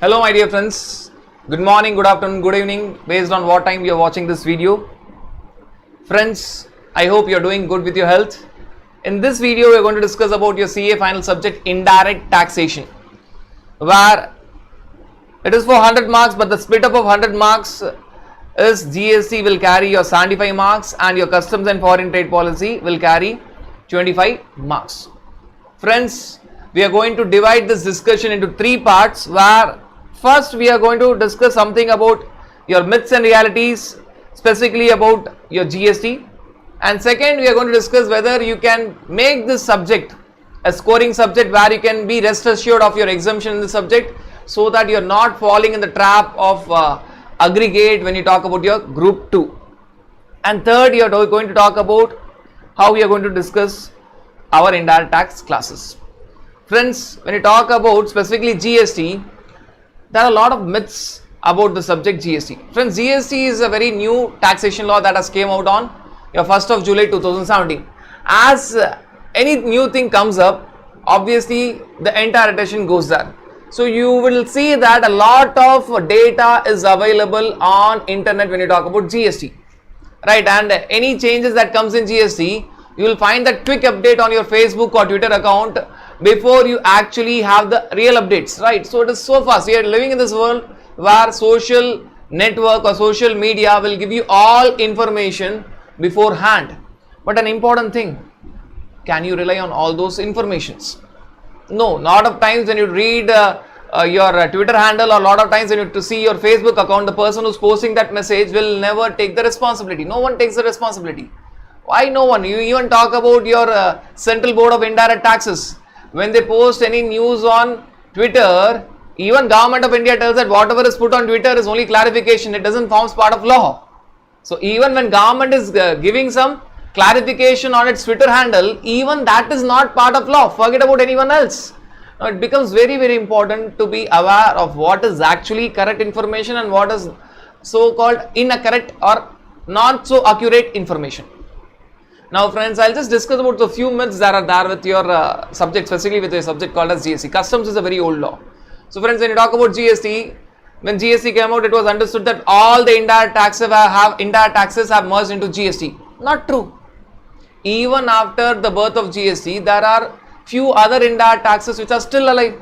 Hello my dear friends, good morning, good afternoon, good evening based on what time you are watching this video. Friends, I hope you are doing good with your health. In this video we are going to discuss about your CA final subject indirect taxation, where it is for 100 marks, but the split up of 100 marks is GST will carry your 75 marks and your customs and foreign trade policy will carry 25 marks. Friends, we are going to divide this discussion into three parts, where first we are going to discuss something about your myths and realities, specifically about your GST, and second we are going to discuss whether you can make this subject a scoring subject where you can be rest assured of your exemption in the subject, so that you are not falling in the trap of aggregate when you talk about your group 2. And third, you are going to talk about how we are going to discuss our indirect tax classes. Friends, when you talk about specifically GST, there are a lot of myths about the subject GST. Friends, GST is a very new taxation law that has came out on your 1st of July 2017. As any new thing comes up, obviously the entire attention goes there. So you will see that a lot of data is available on internet when you talk about GST, right? And any changes that comes in GST, you will find that quick update on your Facebook or Twitter account before you actually have the real updates, right? So it is so fast. We are living in this world where social network or social media will give you all information beforehand. But an important thing, can you rely on all those informations? No, lot of times when you read your Twitter handle, or a lot of times when you see your Facebook account, the person who's posting that message will never take the responsibility. No one takes the responsibility. Why no one? You even talk about your Central Board of Indirect Taxes. When they post any news on Twitter, even Government of India tells that whatever is put on Twitter is only clarification. It doesn't form part of law. So even when government is giving some clarification on its Twitter handle, even that is not part of law. Forget about anyone else. Now it becomes very, very important to be aware of what is actually correct information and what is so called inaccurate or not so accurate information. Now friends, I'll just discuss about the few myths that are there with your subject, specifically with your subject called as GST. Customs is a very old law. So friends, when you talk about GST, when GST came out, it was understood that all the indirect taxes have merged into GST. Not true. Even after the birth of GST, there are few other indirect taxes which are still alive,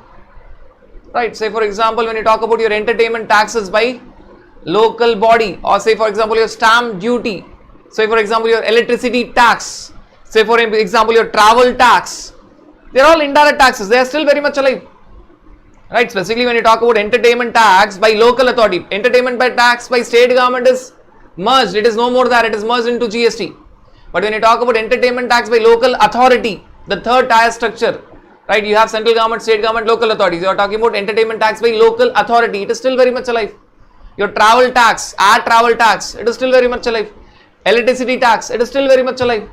right? Say for example, when you talk about your entertainment taxes by local body, or say for example your stamp duty, say for example your electricity tax, say for example your travel tax, they are all indirect taxes. They are still very much alive, right? Specifically when you talk about entertainment tax by local authority, entertainment by tax by state government is merged. It is no more there. It is merged into GST. But when you talk about entertainment tax by local authority, the third tier structure, right? You have central government, state government, local authorities. You are talking about entertainment tax by local authority. It is still very much alive. Your travel tax, air travel tax, it is still very much alive. Electricity tax, it is still very much alive.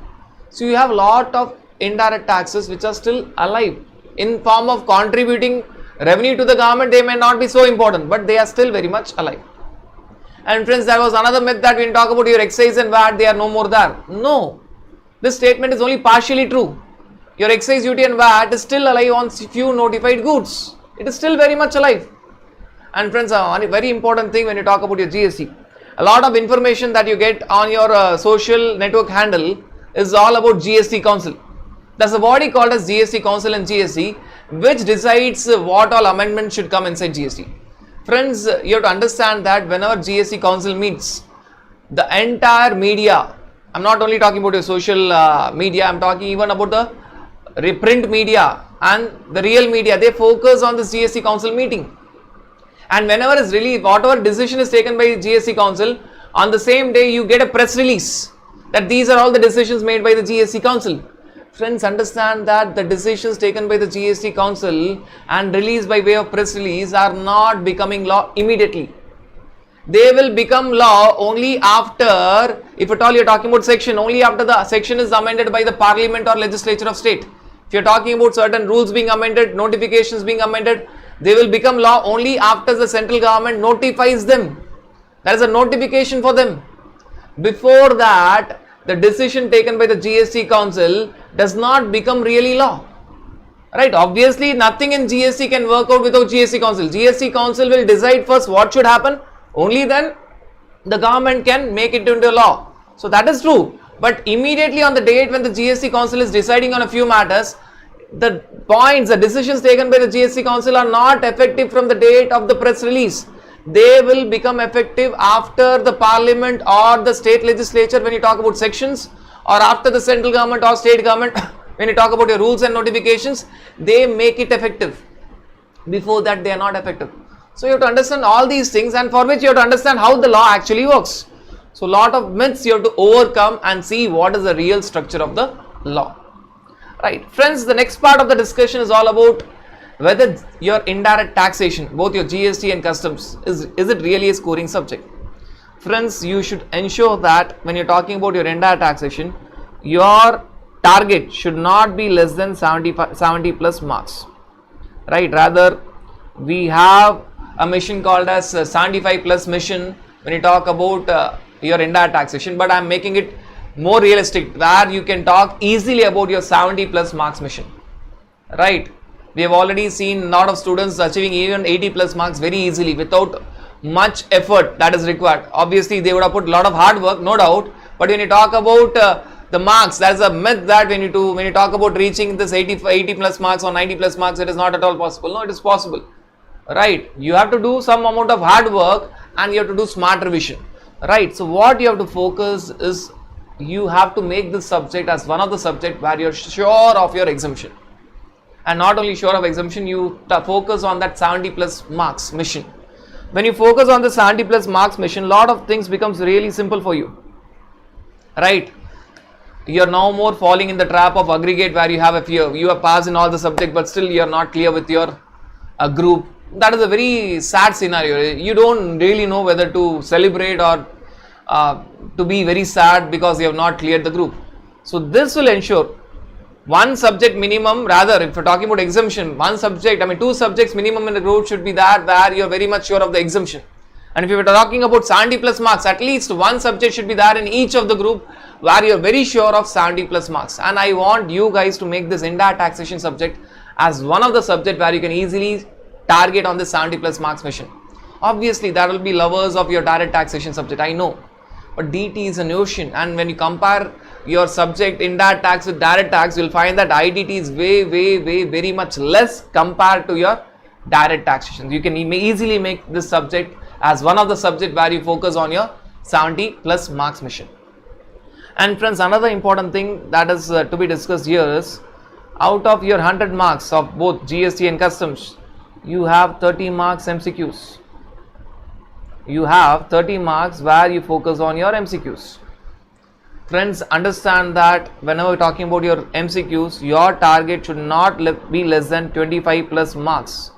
So you have a lot of indirect taxes which are still alive in form of contributing revenue to the government. They may not be so important, but they are still very much alive. And friends, there was another myth that when you talk about your excise and VAT, they are no more there. No, this statement is only partially true. Your excise duty and VAT is still alive on few notified goods. It is still very much alive. And friends, a very important thing when you talk about your GST, a lot of information that you get on your social network handle is all about GST Council. There's a body called as GST Council and GST, which decides what all amendments should come inside GST. Friends, you have to understand that whenever GST Council meets, the entire media, I'm not only talking about your social media, I'm talking even about the print media and the real media, they focus on this GST Council meeting. And whenever it's released, whatever decision is taken by GST Council, on the same day you get a press release that these are all the decisions made by the GST Council. Friends, understand that the decisions taken by the GST Council and released by way of press release are not becoming law immediately. They will become law only after, if at all you are talking about section, only after the section is amended by the parliament or legislature of state. If you are talking about certain rules being amended, notifications being amended, they will become law only after the central government notifies them. There is a notification for them. Before that, the decision taken by the GST Council does not become really law. Right, obviously nothing in GST can work out without GST Council. GST Council will decide first what should happen, only then the government can make it into law. So that is true, but immediately on the date when the GST Council is deciding on a few matters, the points, the decisions taken by the GST Council are not effective from the date of the press release. They will become effective after the parliament or the state legislature when you talk about sections, or after the central government or state government when you talk about your rules and notifications, they make it effective. Before that they are not effective. So you have to understand all these things, and for which you have to understand how the law actually works. So lot of myths you have to overcome and see what is the real structure of the law. Right, friends, the next part of the discussion is all about whether your indirect taxation, both your GST and customs, is it really a scoring subject. Friends, you should ensure that when you're talking about your indirect taxation, your target should not be less than 70 plus marks. Right, rather we have a mission called as 75 plus mission when you talk about your indirect taxation, but I'm making it more realistic where you can talk easily about your 70 plus marks mission. Right, we have already seen a lot of students achieving even 80 plus marks very easily without much effort that is required. Obviously they would have put a lot of hard work, no doubt, but when you talk about the marks, there is a myth that when you talk about reaching this 80 plus marks or 90 plus marks, it is not at all possible. No, it is possible. Right, you have to do some amount of hard work and you have to do smart revision. Right, so what you have to focus is you have to make this subject as one of the subject where you're sure of your exemption, and not only sure of exemption, you focus on that 70 plus marks mission. When you focus on the 70 plus marks mission, lot of things becomes really simple for you. Right, you're now more falling in the trap of aggregate where you have a fear, you have passed in all the subject but still you're not clear with your group. That is a very sad scenario. You don't really know whether to celebrate or to be very sad because you have not cleared the group. So this will ensure one subject minimum, rather if you're talking about exemption, one subject, two subjects minimum in the group should be that where you're very much sure of the exemption. And if you're talking about 70 plus marks, at least one subject should be there in each of the group where you're very sure of 70 plus marks. And I want you guys to make this indirect taxation subject as one of the subject where you can easily target on the 70 plus marks mission. Obviously there will be lovers of your direct taxation subject, I know, but DT is an ocean, and when you compare your subject indirect tax with direct tax, you'll find that IDT is way very much less compared to your direct taxation. You can easily make this subject as one of the subject where you focus on your 70 plus marks mission. And friends, another important thing that is to be discussed here is, out of your 100 marks of both GST and customs, you have 30 marks MCQs. You have 30 marks where you focus on your MCQs. Friends, understand that whenever we're talking about your MCQs, your target should not be less than 25 plus marks.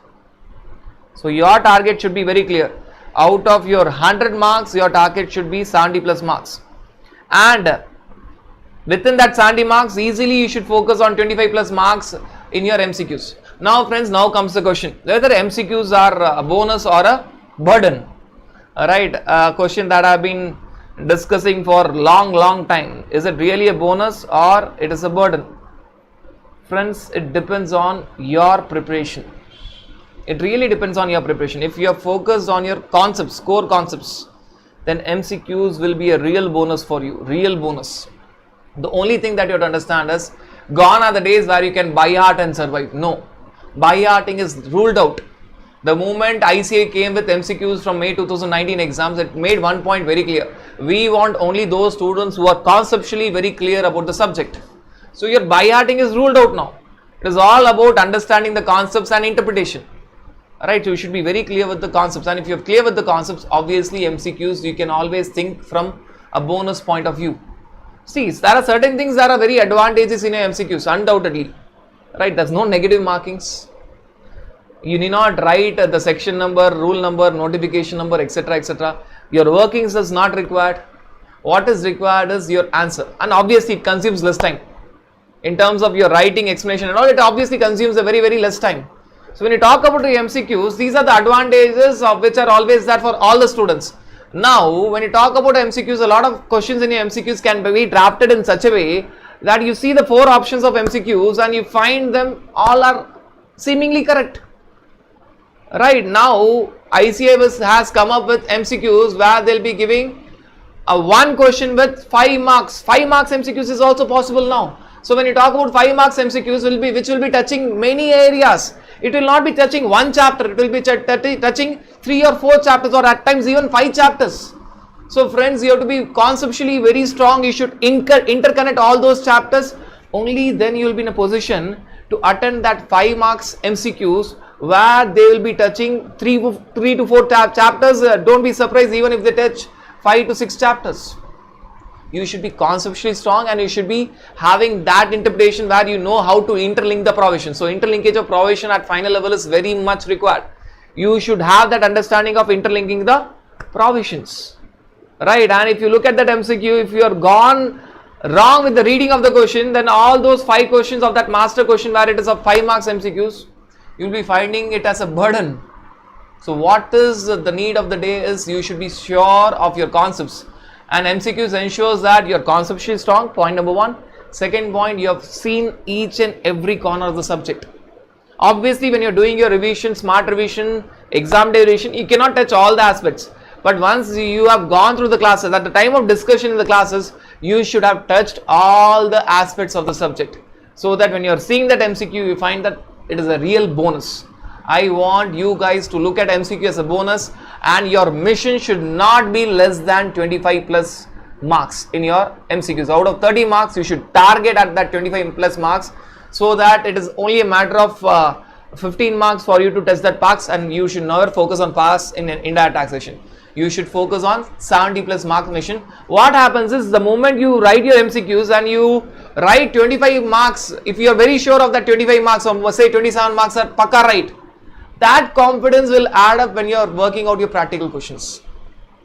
So your target should be very clear. Out of your 100 marks, your target should be 70 plus marks. And within that 70 marks, easily you should focus on 25 plus marks in your MCQs. Now friends, now comes the question, whether MCQs are a bonus or a burden. Right, a question that I have been discussing for long time. Is it really a bonus or it is a burden? Friends, it depends on your preparation. It really depends on your preparation. If you are focused on your concepts, core concepts, then MCQs will be a real bonus for you, real bonus. The only thing that you have to understand is, gone are the days where you can buy heart and survive. No, buy hearting is ruled out. The moment ICAI came with MCQs from May 2019 exams, it made one point very clear. We want only those students who are conceptually very clear about the subject. So your by-hearting is ruled out now. It is all about understanding the concepts and interpretation. Alright, so you should be very clear with the concepts, and if you are clear with the concepts, obviously MCQs you can always think from a bonus point of view. See, there are certain things that are very advantageous in your MCQs, undoubtedly. Right, there's no negative markings. You need not write the section number, rule number, notification number, etc. etc. Your workings is not required. What is required is your answer, and obviously it consumes less time. In terms of your writing, explanation and all, it obviously consumes a very less time. So when you talk about the MCQs, these are the advantages of which are always there for all the students. Now when you talk about MCQs, a lot of questions in your MCQs can be drafted in such a way that you see the 4 options of MCQs and you find them all are seemingly correct. Right now, ICAS has come up with MCQs where they'll be giving a one question with 5 marks. 5 marks MCQs is also possible now. So when you talk about 5 marks MCQs which will be touching many areas. It will not be touching one chapter, it will be touching 3 or 4 chapters, or at times even 5 chapters. So friends, you have to be conceptually very strong. You should interconnect all those chapters. Only then you will be in a position to attend that 5 marks MCQs where they will be touching 3 to 4 chapters. Don't be surprised even if they touch 5 to 6 chapters. You should be conceptually strong and you should be having that interpretation where you know how to interlink the provision. So interlinkage of provision at final level is very much required. You should have that understanding of interlinking the provisions, right? And if you look at that MCQ, if you are gone wrong with the reading of the question, then all those 5 questions of that master question where it is of 5 marks MCQs, you will be finding it as a burden. So what is the need of the day is you should be sure of your concepts, and MCQs ensures that you are conceptually strong, point number 1. Second point, you have seen each and every corner of the subject. Obviously when you are doing your revision, smart revision, exam day revision, you cannot touch all the aspects, but once you have gone through the classes, at the time of discussion in the classes, you should have touched all the aspects of the subject, so that when you are seeing that MCQ, you find that it is a real bonus. I want you guys to look at MCQ as a bonus, and your mission should not be less than 25 plus marks in your MCQs. Out of 30 marks, you should target at that 25 plus marks, so that it is only a matter of 15 marks for you to test that pass, and you should never focus on pass in an indirect taxation. You should focus on 70 plus mark mission. What happens is, the moment you write your MCQs and you write 25 marks, if you are very sure of that 25 marks, or say 27 marks are pakka right, that confidence will add up when you are working out your practical questions.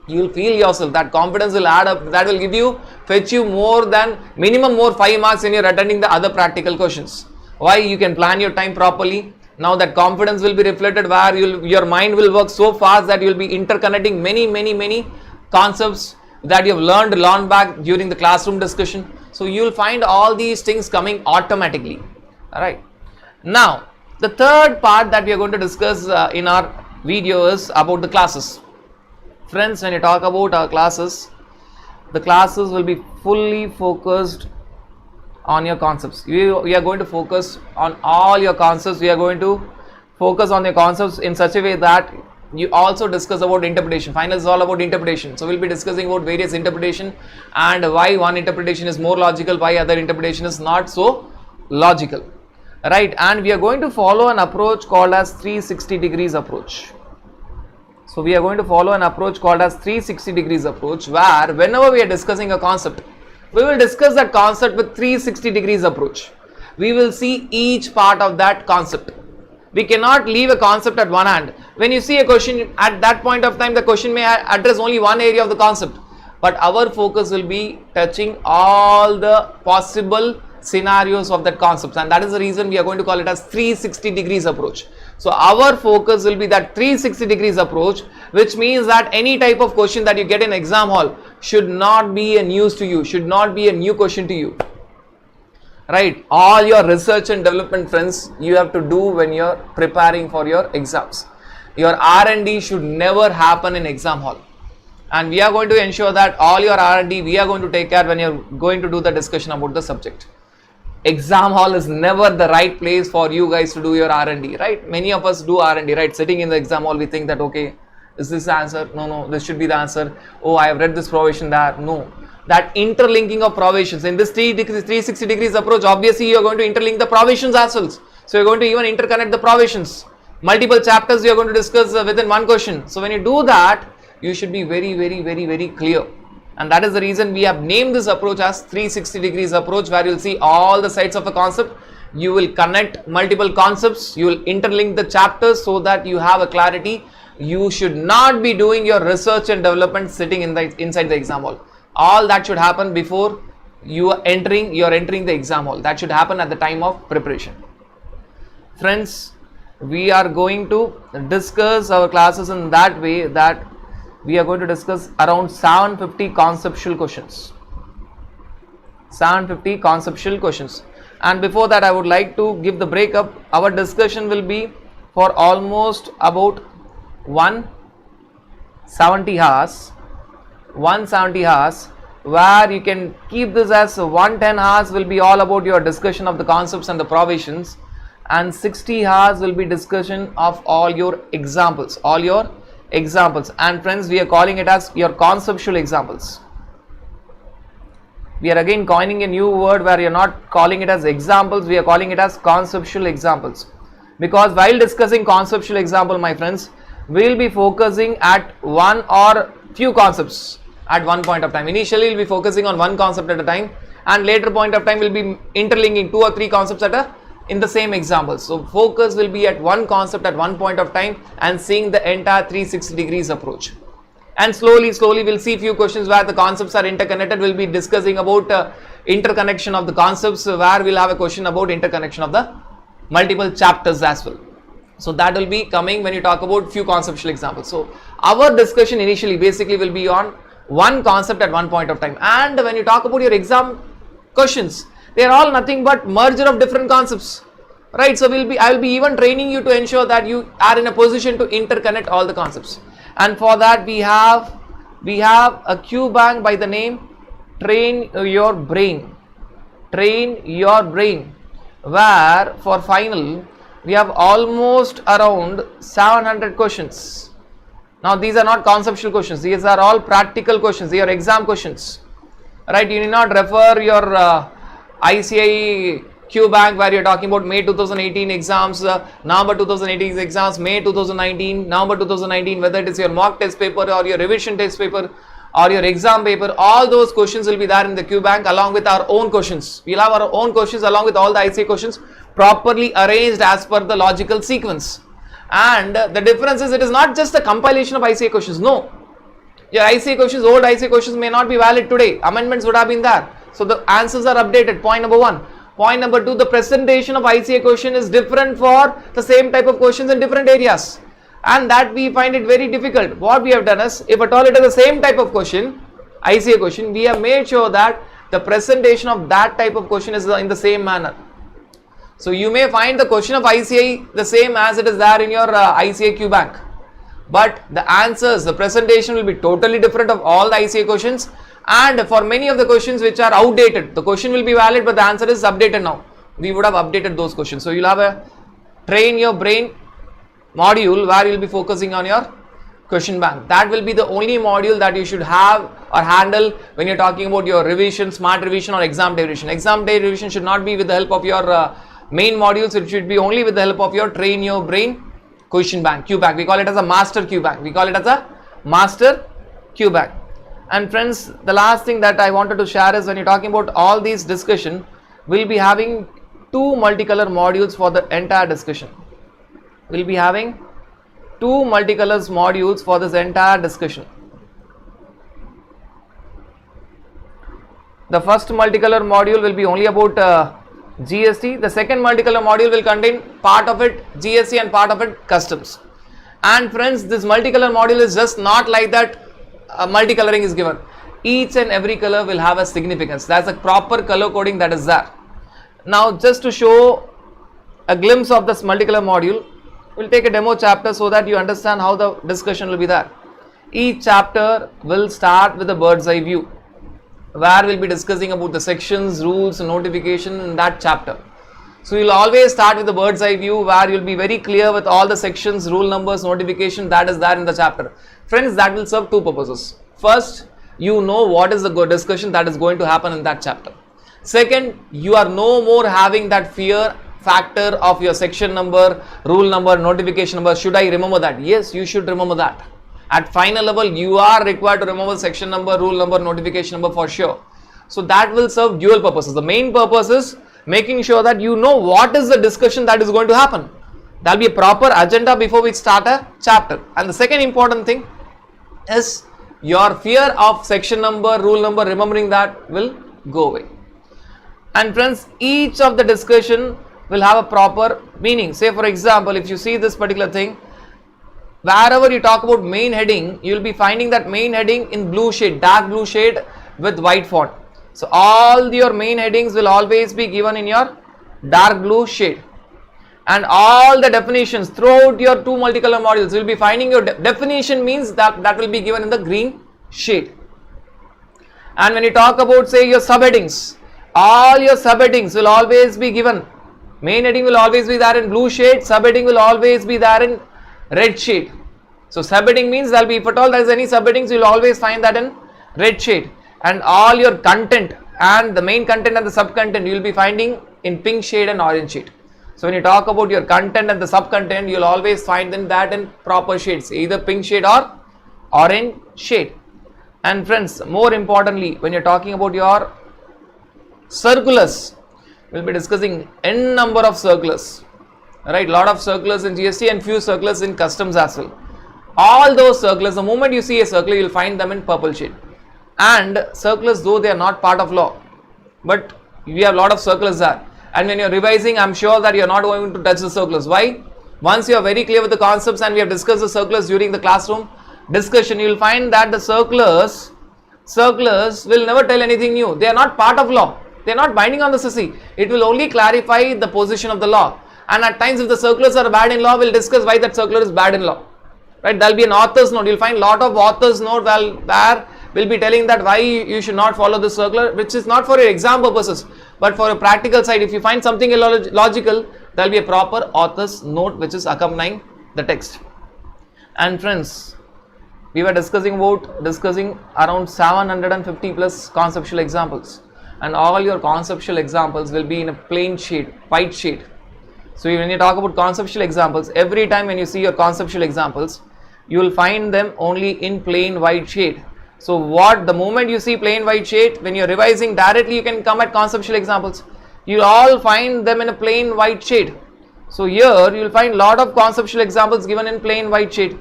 You will feel yourself, that confidence will add up, that will fetch you more than minimum more 5 marks when you are attending the other practical questions. Why? You can plan your time properly. Now that confidence will be reflected where your mind will work so fast that you will be interconnecting many concepts that you have learned long back during the classroom discussion. So you will find all these things coming automatically. Alright. Now the third part that we are going to discuss in our video is about the classes. Friends, when you talk about our classes, the classes will be fully focused on your concepts. We are going to focus on all your concepts. We are going to focus on your concepts in such a way that you also discuss about interpretation. Final is all about interpretation. So we'll be discussing about various interpretation and why one interpretation is more logical, why other interpretation is not so logical. Right, and we are going to follow an approach called as 360 degrees approach. So we are going to follow an approach called as 360 degrees approach, where whenever we are discussing a concept, we will discuss that concept with 360 degrees approach. We will see each part of that concept. We cannot leave a concept at one hand. When you see a question, at that point of time, the question may address only one area of the concept, but our focus will be touching all the possible scenarios of that concept, and that is the reason we are going to call it as 360 degrees approach. So our focus will be that 360 degrees approach, which means that any type of question that you get in exam hall should not be a news to you, should not be a new question to you. Right, all your research and development, friends, you have to do when you are preparing for your exams. Your R&D should never happen in exam hall, and we are going to ensure that all your R&D we are going to take care when you are going to do the discussion about the subject. Exam hall is never the right place for you guys to do your R&D, right? Many of us do R&D, right? Sitting in the exam hall, we think that, okay, is this the answer? No, this should be the answer. Oh, I have read this provision there. No. That interlinking of provisions. In this 360 degrees approach, obviously you are going to interlink the provisions as well. So you are going to even interconnect the provisions. Multiple chapters you are going to discuss within one question. So when you do that, you should be very clear. And that is the reason we have named this approach as 360 degrees approach, where you will see all the sides of a concept. You will connect multiple concepts. You will interlink the chapters so that you have a clarity. You should not be doing your research and development sitting inside the exam hall. All that should happen before you are entering the exam hall. That should happen at the time of preparation. Friends, we are going to discuss our classes in that way that we are going to discuss around 750 conceptual questions. 750 conceptual questions. And before that, I would like to give the breakup. Our discussion will be for almost about 170 hours, where you can keep this as 110 hours will be all about your discussion of the concepts and the provisions, and 60 hours will be discussion of all your examples, and friends, we are calling it as your conceptual examples. We are again coining a new word where you are not calling it as examples, we are calling it as conceptual examples, because while discussing conceptual example, my friends, we will be focusing at one or few concepts at one point of time. Initially we will be focusing on one concept at a time, and later point of time we will be interlinking 2 or 3 concepts in the same example. So focus will be at one concept at one point of time and seeing the entire 360 degrees approach. And slowly we'll see few questions where the concepts are interconnected. We'll be discussing about interconnection of the concepts, where we'll have a question about interconnection of the multiple chapters as well. So that will be coming when you talk about few conceptual examples. So our discussion initially basically will be on one concept at one point of time. And when you talk about your exam questions, they are all nothing but merger of different concepts, right? So I will be even training you to ensure that you are in a position to interconnect all the concepts. And for that we have a Q bank by the name Train Your Brain, where for final we have almost around 700 questions. Now these are not conceptual questions, these are all practical questions, they are exam questions, right? You need not refer your ICI Q bank where you are talking about May 2018 exams, November 2018 exams, May 2019, November 2019, whether it is your mock test paper or your revision test paper or your exam paper, all those questions will be there in the Q bank along with our own questions. We will have our own questions along with all the ICI questions properly arranged as per the logical sequence. And the difference is, it is not just a compilation of ICI questions, no. Your ICI questions, old ICI questions may not be valid today, amendments would have been there. So the answers are updated, point number 1. Point number 2, the presentation of ICI question is different for the same type of questions in different areas, and that we find it very difficult. What we have done is, if at all it is the same type of question, ICI question, we have made sure that the presentation of that type of question is in the same manner. So you may find the question of ICI the same as it is there in your ICI Q bank, but the answers, the presentation will be totally different of all the ICI questions. And for many of the questions which are outdated, the question will be valid but the answer is updated now. We would have updated those questions. So you'll have a Train Your Brain module where you'll be focusing on your question bank. That will be the only module that you should have or handle when you're talking about your revision, smart revision or exam day revision. Exam day revision should not be with the help of your main modules, it should be only with the help of your Train Your Brain question bank, Q bank. We call it as a master Q bank. And friends, the last thing that I wanted to share is, when you're talking about all these discussion, we'll be having 2 multicolor modules for the entire discussion. We'll be having 2 multicolors modules for this entire discussion. The first multicolor module will be only about GST. The second multicolor module will contain part of it GST and part of it customs. And friends, this multicolor module is just not like that. Multicoloring is given. Each and every color will have a significance. That's a proper color coding that is there. Now just to show a glimpse of this multicolor module, we'll take a demo chapter so that you understand how the discussion will be there. Each chapter will start with a bird's eye view, where we'll be discussing about the sections, rules, notification in that chapter. So you'll always start with the bird's eye view, where you'll be very clear with all the sections, rule numbers, notification that is there in the chapter. Friends, that will serve 2 purposes. First, you know what is the discussion that is going to happen in that chapter. Second, you are no more having that fear factor of your section number, rule number, notification number. Should I remember that? Yes, you should remember that. At final level, you are required to remember section number, rule number, notification number for sure. So that will serve dual purposes. The main purpose is making sure that you know what is the discussion that is going to happen. There will be a proper agenda before we start a chapter. And the second important thing is your fear of section number, rule number, remembering that will go away. And friends, each of the discussion will have a proper meaning. Say for example, if you see this particular thing, wherever you talk about main heading, you will be finding that main heading in blue shade, dark blue shade with white font. So all your main headings will always be given in your dark blue shade, and all the definitions throughout your two multicolor modules will be finding your definition means that will be given in the green shade. And when you talk about say your subheadings, all your subheadings will always be given. Main heading will always be there in blue shade, subheading will always be there in red shade. So subheading means there will be, if at all there is any subheadings, you will always find that in red shade, and all your content and the main content and the sub content you will be finding in pink shade and orange shade. So when you talk about your content and the sub content, you will always find them that in proper shades, either pink shade or orange shade. And friends, more importantly, when you are talking about your circulars, we will be discussing n number of circulars, right? Lot of circulars in GST and few circulars in customs as well. All those circulars, the moment you see a circular, you will find them in purple shade. And circulars, though they are not part of law, but we have a lot of circulars there. And when you are revising, I am sure that you are not going to touch the circulars. Why? Once you are very clear with the concepts and we have discussed the circulars during the classroom discussion, you will find that the circulars will never tell anything new. They are not part of law. They are not binding on the CC. It will only clarify the position of the law. And at times if the circulars are bad in law, we will discuss why that circular is bad in law. Right? There will be an author's note. You will find lot of author's note where will be telling that why you should not follow this circular, which is not for your exam purposes, but for a practical side. If you find something illogical, there will be a proper author's note which is accompanying the text. And friends, we were discussing around 750 plus conceptual examples, and all your conceptual examples will be in a plain shade, white shade. So when you talk about conceptual examples, every time when you see your conceptual examples, you will find them only in plain white shade. So the moment you see plain white shade, when you are revising directly, you can come at conceptual examples. You will all find them in a plain white shade. So here you will find lot of conceptual examples given in plain white shade.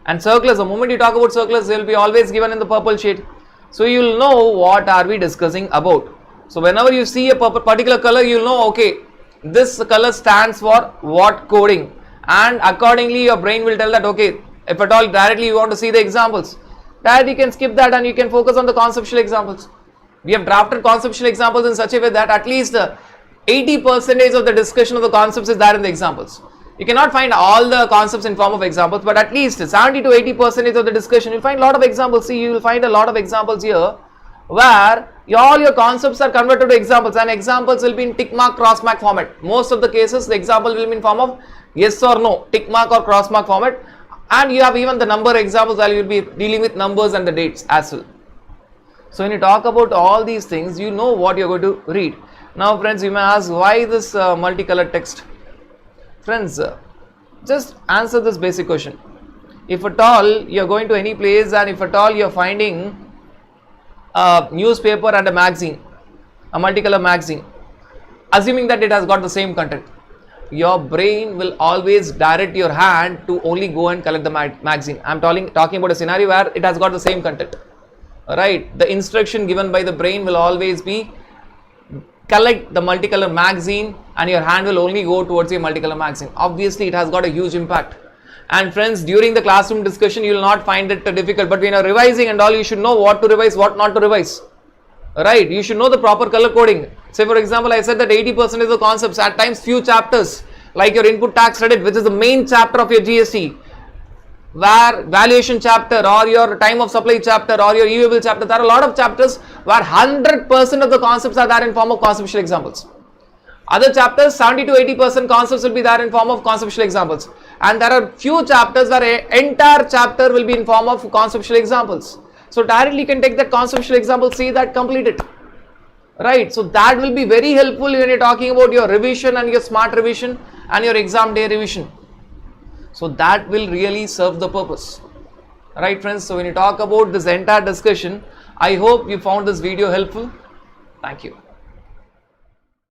And circulars, the moment you talk about circulars, they will be always given in the purple shade. So you will know what are we discussing about. So whenever you see a particular color, you will know, okay, this color stands for what coding, and accordingly your brain will tell that, okay, if at all directly you want to see the examples, that you can skip that and you can focus on the conceptual examples. We have drafted conceptual examples in such a way that at least 80% of the discussion of the concepts is there in the examples. You cannot find all the concepts in form of examples, but at least 70 to 80% of the discussion, you will find a lot of examples. See, you will find a lot of examples here where all your concepts are converted to examples, and examples will be in tick mark, cross mark format. Most of the cases, the example will be in form of yes or no, tick mark or cross mark format. And you have even the number examples where you will be dealing with numbers and the dates as well. So when you talk about all these things, you know what you are going to read. Now friends, you may ask, why this multicolored text? Friends, just answer this basic question. If at all you are going to any place and if at all you are finding a newspaper and a magazine, a multicolor magazine, assuming that it has got the same content, your brain will always direct your hand to only go and collect the magazine. I am talking about a scenario where it has got the same content, right? The instruction given by the brain will always be collect the multicolor magazine, and your hand will only go towards your multicolor magazine. Obviously it has got a huge impact. And friends, during the classroom discussion you will not find it difficult, but when you are revising and all, you should know what to revise, what not to revise, right? You should know the proper color coding. Say for example, I said that 80% of the concepts, at times few chapters like your input tax credit, which is the main chapter of your GST, where valuation chapter or your time of supply chapter or your e-way bill chapter, there are a lot of chapters where 100% of the concepts are there in form of conceptual examples. Other chapters, 70 to 80% concepts will be there in form of conceptual examples, and there are few chapters where an entire chapter will be in form of conceptual examples. So directly you can take that conceptual example, see that, complete it, right? So that will be very helpful when you're talking about your revision and your smart revision and your exam day revision. So that will really serve the purpose, right friends? So when you talk about this entire discussion, I hope you found this video helpful. Thank you.